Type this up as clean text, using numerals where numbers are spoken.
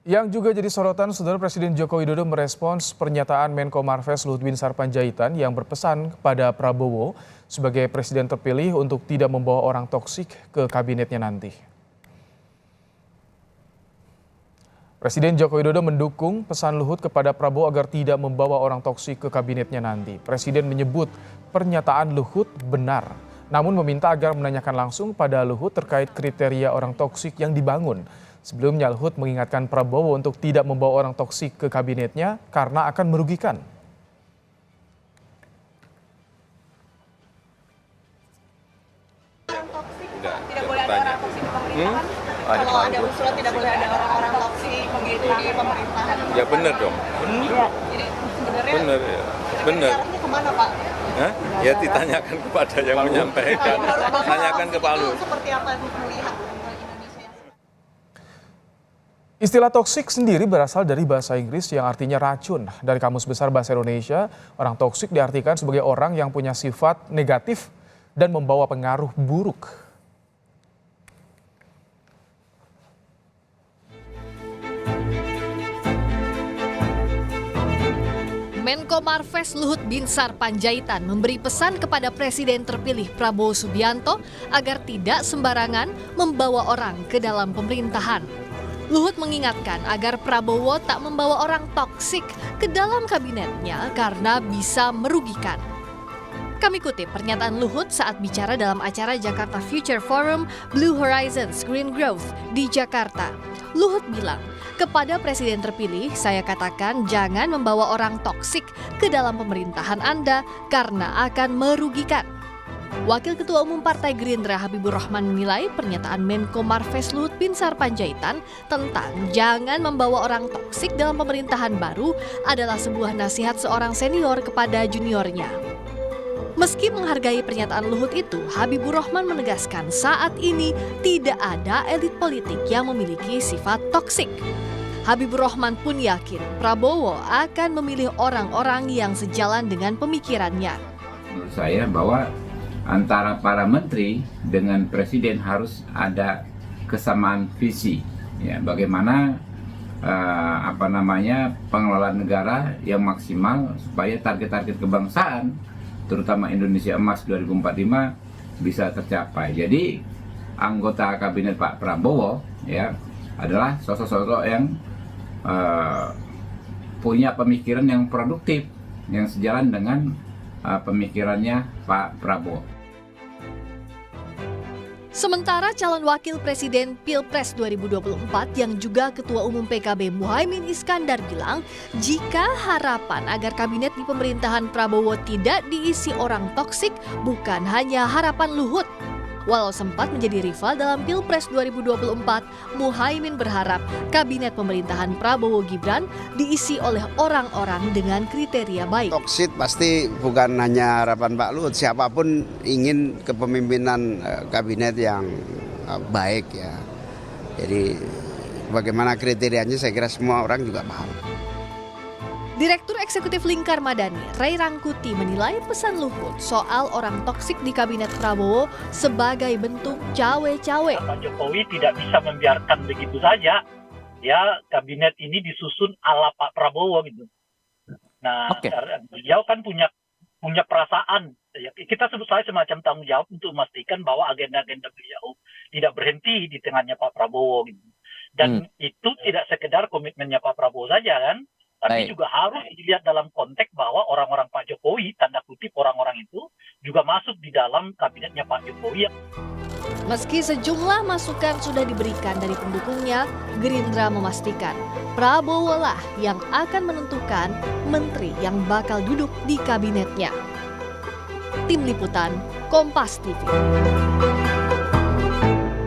Yang juga jadi sorotan, Saudara Presiden Joko Widodo merespons pernyataan Menko Marves Luhut Binsar Panjaitan yang berpesan kepada Prabowo sebagai presiden terpilih untuk tidak membawa orang toksik ke kabinetnya nanti. Presiden Joko Widodo mendukung pesan Luhut kepada Prabowo agar tidak membawa orang toksik ke kabinetnya nanti. Presiden menyebut pernyataan Luhut benar, namun meminta agar menanyakan langsung pada Luhut terkait kriteria orang toksik yang dibangun. Sebelumnya Luhut mengingatkan Prabowo untuk tidak membawa orang toksik ke kabinetnya karena akan merugikan. Orang toksik, tidak boleh ada orang toksik di pemerintahan. Kalau ada usulan tidak boleh ada orang-orang toksik begitu di pemerintahan. Ya benar dong. Benar. Jadi sebenarnya Benar ya. Benar. arahnya kemana Pak? Hah? Ya ditanyakan kepada yang menyampaikan. Tanyakan ke Pak Luhut. Seperti apa melihat Indonesia? Istilah toksik sendiri berasal dari bahasa Inggris yang artinya racun. Dari Kamus Besar Bahasa Indonesia, orang toksik diartikan sebagai orang yang punya sifat negatif dan membawa pengaruh buruk. Menko Marves Luhut Binsar Panjaitan memberi pesan kepada Presiden terpilih Prabowo Subianto agar tidak sembarangan membawa orang ke dalam pemerintahan. Luhut mengingatkan agar Prabowo tak membawa orang toksik ke dalam kabinetnya karena bisa merugikan. Kami kutip pernyataan Luhut saat bicara dalam acara Jakarta Future Forum Blue Horizons Green Growth di Jakarta. Luhut bilang, kepada Presiden terpilih, saya katakan jangan membawa orang toksik ke dalam pemerintahan Anda karena akan merugikan. Wakil Ketua Umum Partai Gerindra Habibur Rahman menilai pernyataan Menko Marves Luhut Binsar Panjaitan tentang jangan membawa orang toksik dalam pemerintahan baru adalah sebuah nasihat seorang senior kepada juniornya. Meski menghargai pernyataan Luhut itu, Habibur Rahman menegaskan saat ini tidak ada elit politik yang memiliki sifat toksik. Habibur Rahman pun yakin Prabowo akan memilih orang-orang yang sejalan dengan pemikirannya. Menurut saya bahwa antara para menteri dengan presiden harus ada kesamaan visi, ya, bagaimana pengelolaan negara yang maksimal supaya target-target kebangsaan terutama Indonesia Emas 2045 bisa tercapai. Jadi anggota kabinet Pak Prabowo ya adalah sosok-sosok yang punya pemikiran yang produktif yang sejalan dengan pemikirannya Pak Prabowo. Sementara calon wakil presiden Pilpres 2024 yang juga Ketua Umum PKB Muhaimin Iskandar bilang jika harapan agar kabinet di pemerintahan Prabowo tidak diisi orang toksik bukan hanya harapan Luhut. Walau sempat menjadi rival dalam Pilpres 2024, Muhaimin berharap kabinet pemerintahan Prabowo Gibran diisi oleh orang-orang dengan kriteria baik. Toksik pasti bukan hanya harapan Pak Luhut, siapapun ingin kepemimpinan kabinet yang baik ya. Jadi bagaimana kriterianya saya kira semua orang juga paham. Direktur Eksekutif Lingkar Madani, Ray Rangkuti menilai pesan Luhut soal orang toksik di kabinet Prabowo sebagai bentuk cawe-cawe. Pak Jokowi tidak bisa membiarkan begitu saja, ya kabinet ini disusun ala Pak Prabowo gitu. Nah, beliau kan punya perasaan. Ya, kita sebut saya semacam tanggung jawab untuk memastikan bahwa agenda-agenda beliau tidak berhenti di tengahnya Pak Prabowo gitu. Dan itu tidak sekedar komitmennya Pak Prabowo saja kan. Tapi juga harus dilihat dalam konteks bahwa orang-orang Pak Jokowi, tanda kutip orang-orang itu juga masuk di dalam kabinetnya Pak Jokowi. Meski sejumlah masukan sudah diberikan dari pendukungnya, Gerindra memastikan Prabowo lah yang akan menentukan menteri yang bakal duduk di kabinetnya. Tim Liputan, Kompas TV.